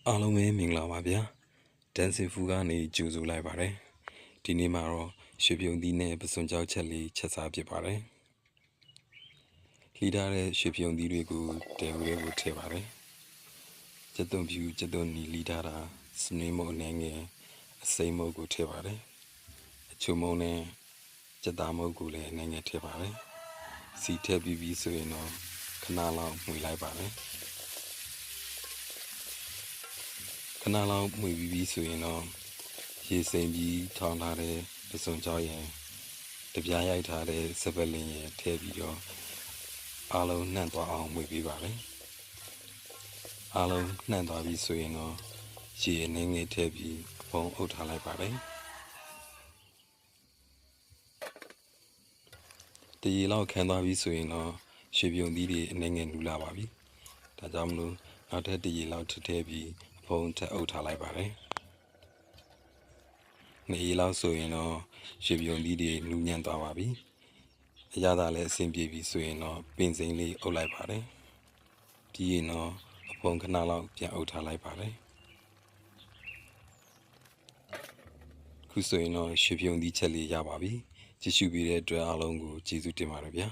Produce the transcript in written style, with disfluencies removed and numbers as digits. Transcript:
အားလုံးပဲမင်္ဂလာပါဗျာဒန်စင်ဖူကနေကြိုဆိုလိုက်ပါတယ်ဒီနေ့မှာတော့ရွှေပြုံသီးနဲ့ပစွန်ကြောက်ချက်လေးချက်စားဖြစ်ပါတယ်လှီးထားတဲ့ရွှေပြုံသီးတွေကိုတဲဝဲကိုထည့်ပါတယ်ကျက်သွန်ဖြူကျက်သွန်နီလှီးထားတာစနွေးမုံအနေငယ်အစိမ်းမုံကိုထည့်ပါတယ်အချုံမုံနဲ့ကျက်သားမုံကိုလည်းအနေငယ်ထည့်ပါတယ်စီထည့်ပြီးဆိုရင်တော့ခဏလောက်မှွေလိုက်ပါတယ်ခဏလောက်မှွေပြီးဆိုရင်တော့ရေစိမ်ပြီးထောင်းထားတဲ့ပစွန်ကြောက်ရင်တပြားရိုက်ထားတဲ့စပက်လင်းရင်ထည့်ပြီးတော့အားလုံးနှံ့သွားအောင်မှွေပေးပါမယ်အားလုံးနှံ့သွားပြီဆိုရင်တော့ရေအနေငယ်ထည့်ပြီးအဖုံးအုပ်ထားလိုက်ပါတယ်တရေလောက်ခံသွားပြီဆိုရင်တော့ရွှေပြုံသီးတွေအနေငယ်နူလာပါပြီဒါကြောင့်မလို့နောက်ထပ်တရေလောက်ထည့်ပြီးအဖုံးထပ်အုပ်ထားလိုက်ပါတယ်နေလောက်ဆိုရင်တော့ရွှေပြုံသီးတွေနူးညံ့သွားပါပြီအရသာလည်းအဆင်ပြေပြီဆိုရင်တော့ပင်စိမ်းလေးအုပ်လိုက်ပါတယ်ပြီးရင်တော့အဖုံးခဏလောက်ပြန်အုပ်ထားလိုက်ပါတယ်ခုဆိုရင်တော့ရွှေပြုံသီးချက်လေးရပါပြီကြည့်ရှုပေးတဲ့အတွက်အားလုံးကိုကျေးဇူးတင်ပါတယ်ဗျာ